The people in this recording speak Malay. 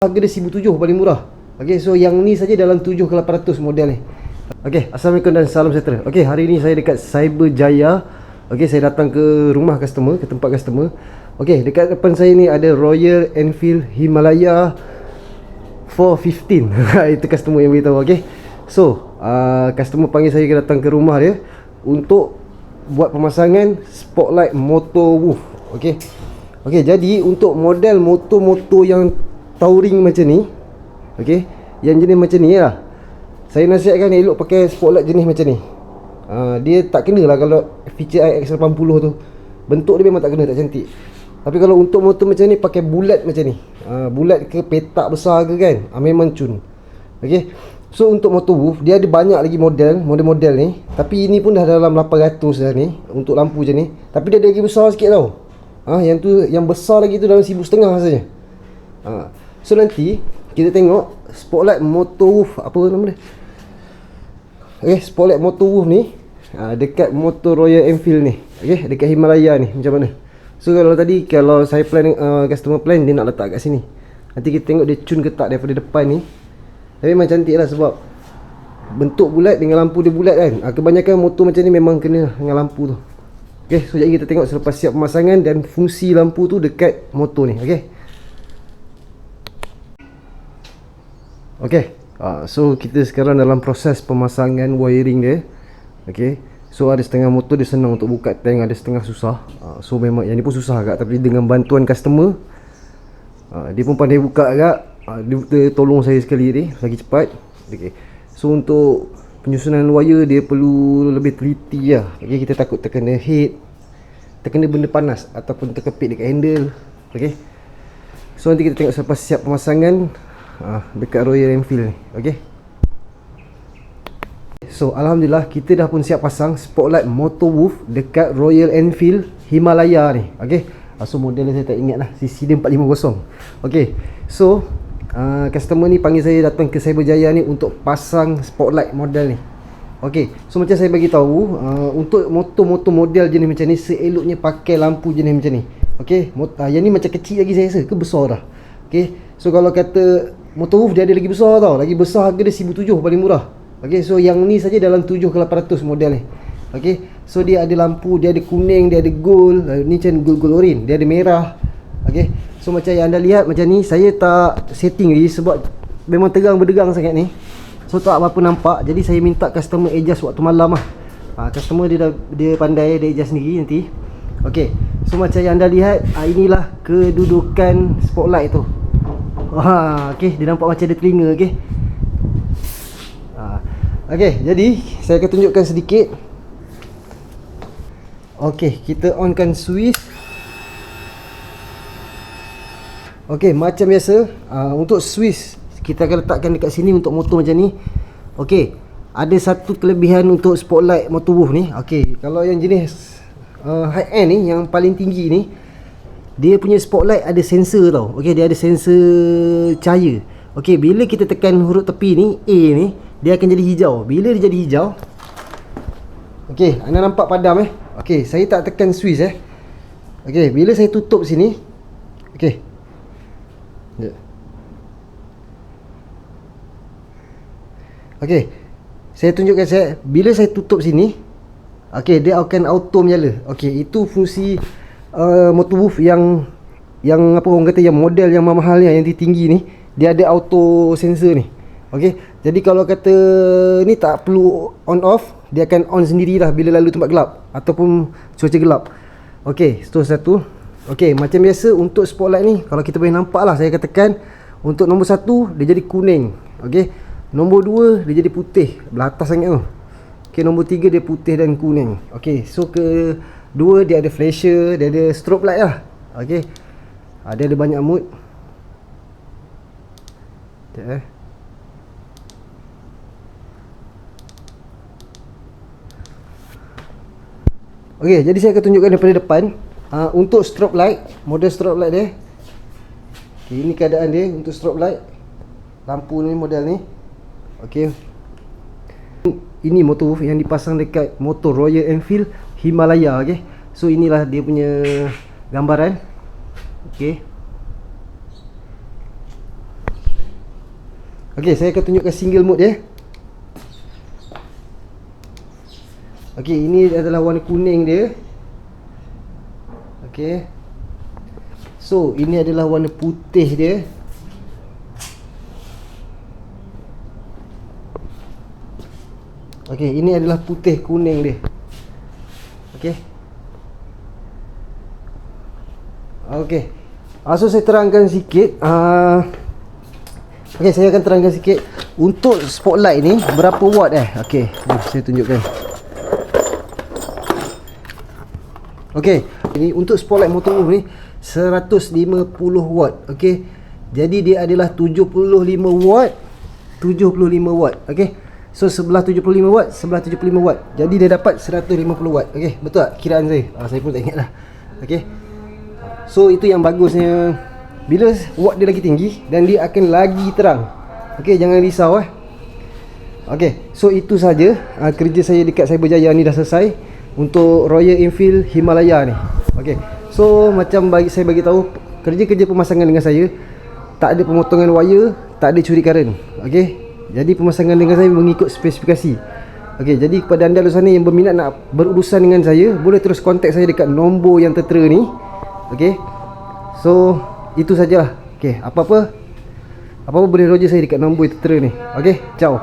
Harga dia 1,700 paling murah. Okey, so yang ni saja dalam 7 ke 800 model ni. Okey, Assalamualaikum dan salam sejahtera. Okey, hari ni saya dekat Cyberjaya. Okey, saya datang ke rumah customer, ke tempat customer. Okey, dekat depan saya ni ada Royal Enfield Himalaya 415. Itu customer yang beritahu. Okey, so customer panggil saya datang ke rumah dia untuk buat pemasangan spotlight motor roof. Okey, okey, jadi untuk model motor-motor yang touring macam ni, okey, yang jenis macam ni lah, saya nasihatkan elok pakai spotlight jenis macam ni. Dia tak kena lah kalau feature iX80 tu. Bentuk dia memang tak kena, tak cantik. Tapi kalau untuk motor macam ni, pakai bulat macam ni, bulat ke petak besar ke kan, memang cun. Okey, so untuk motor roof dia ada banyak lagi model ni. Tapi ini pun dah dalam 800 dah ni, untuk lampu macam ni. Tapi dia ada lagi besar sikit tau. Yang tu, yang besar lagi tu dalam 1,500 saja. So nanti kita tengok spotlight motor roof, apa nama dia? Okay, spotlight motor roof ni dekat motor Royal Enfield ni. Okay, dekat Himalaya ni macam mana. So kalau saya plan, customer plan dia nak letak kat sini. Nanti kita tengok dia cun ke tak daripada depan ni. Tapi memang cantik lah sebab bentuk bulat dengan lampu dia bulat kan. Kebanyakan motor macam ni memang kena dengan lampu tu. Okay, so jadi kita tengok selepas siap pemasangan dan fungsi lampu tu dekat motor ni. Okay, okay, so kita sekarang dalam proses pemasangan wiring dia. Okay, so ada setengah motor dia senang untuk buka tank, ada setengah susah. So memang yang ni pun susah agak, tapi dengan bantuan customer, dia pun pandai buka agak. Dia tolong saya sekali ni lagi cepat. Okay, so untuk penyusunan wire dia perlu lebih teliti lah. Okay, kita takut terkena head, terkena benda panas ataupun terkepit dekat handle. Okay, so nanti kita tengok selepas siap pemasangan dekat Royal Enfield ni. Okay, so alhamdulillah kita dah pun siap pasang spotlight motor roof dekat Royal Enfield Himalaya ni. Okay, so model saya tak ingat lah, CCD 450. Okay, so customer ni panggil saya datang ke Cyberjaya ni untuk pasang spotlight model ni. Okay, so macam saya bagi tahu, untuk motor-motor model jenis macam ni seeloknya pakai lampu jenis macam ni. Okay, yang ni macam kecil lagi saya rasa, ke besar dah. Okay, so kalau kata motor roof dia ada lagi besar tau, lagi besar, harga dia 1,700 paling murah. Okay, so yang ni saja dalam 7 ke 800 model ni. Okay, so dia ada lampu, dia ada kuning, dia ada gold, ni macam gold orange, dia ada merah. Okay, so macam yang anda lihat macam ni, saya tak setting lagi sebab memang terang berdegang sangat ni. So tak apa nampak, jadi saya minta customer adjust waktu malam lah. Customer dia pandai, dia adjust sendiri nanti. Okay, so macam yang anda lihat, inilah kedudukan spotlight tu. Okay, dia nampak macam ada telinga. Okay, okay, jadi saya akan tunjukkan sedikit. Okay, kita onkan switch. Okay, macam biasa, untuk switch kita akan letakkan dekat sini untuk motor macam ni. Okay, ada satu kelebihan untuk spotlight motor roof ni. Okay, kalau yang jenis high end ni, yang paling tinggi ni, dia punya spotlight ada sensor tau. Okay, dia ada sensor cahaya. Okay, bila kita tekan huruf tepi ni, A ni, dia akan jadi hijau. Bila dia jadi hijau, okay, anda nampak padam Okay, saya tak tekan switch Okay, bila saya tutup sini, okay, okay, saya tunjukkan bila saya tutup sini, okay, dia akan auto menyala. Okay, itu fungsi motor roof yang apa orang kata, yang model yang mahal yang tinggi ni, dia ada auto sensor ni. Okay, jadi kalau kata ni tak perlu on off, dia akan on sendirilah bila lalu tempat gelap ataupun cuaca gelap. Okay, itu satu. Okay, macam biasa untuk spotlight ni, kalau kita boleh nampak lah, saya katakan untuk nombor 1 dia jadi kuning. Okay, nombor 2 dia jadi putih, belah atas sangat tu. Okay, nombor 3 dia putih dan kuning. Okay, so kedua dia ada flasher, dia ada strobe light lah. Okay, dia ada banyak mode. Okay, jadi saya akan tunjukkan daripada depan. Untuk strobe light, model strobe light dia. Okay, ini keadaan dia untuk strobe light. Lampu ni model ni. Okay, ini motor roof yang dipasang dekat motor Royal Enfield Himalaya. Okay, so inilah dia punya gambaran. Okay, Okey, saya akan tunjukkan single mode dia. Okey, ini adalah warna kuning dia. Okey. So, ini adalah warna putih dia. Okey, ini adalah putih kuning dia. Okey. Okey. So saya terangkan sikit. Okey, saya akan terangkan sikit untuk spotlight ni berapa watt Okey, saya tunjukkan. Okey, ini untuk spotlight motor off ni 150 watt. Okey. Jadi dia adalah 75 watt, 75 watt. Okey. So sebelah 75 watt, sebelah 75 watt. Jadi dia dapat 150 watt. Okey, betul tak kiraan saya? Saya pun tak ingat lah. Okey. So itu yang bagusnya, bila watt dia lagi tinggi dan dia akan lagi terang. Okey, jangan risau Okey, so itu saja kerja saya dekat Cyberjaya ni dah selesai untuk Royal Enfield Himalaya ni. Okey. So macam saya bagi tahu, kerja-kerja pemasangan dengan saya tak ada pemotongan wire, tak ada curi current. Okey. Jadi pemasangan dengan saya mengikut spesifikasi. Okey, jadi kepada anda luar sana yang berminat nak berurusan dengan saya, boleh terus kontak saya dekat nombor yang tertera ni. Okey. So itu sajalah. Okey, apa-apa boleh roger saya dekat nombor yang tertera ni. Okey, ciao.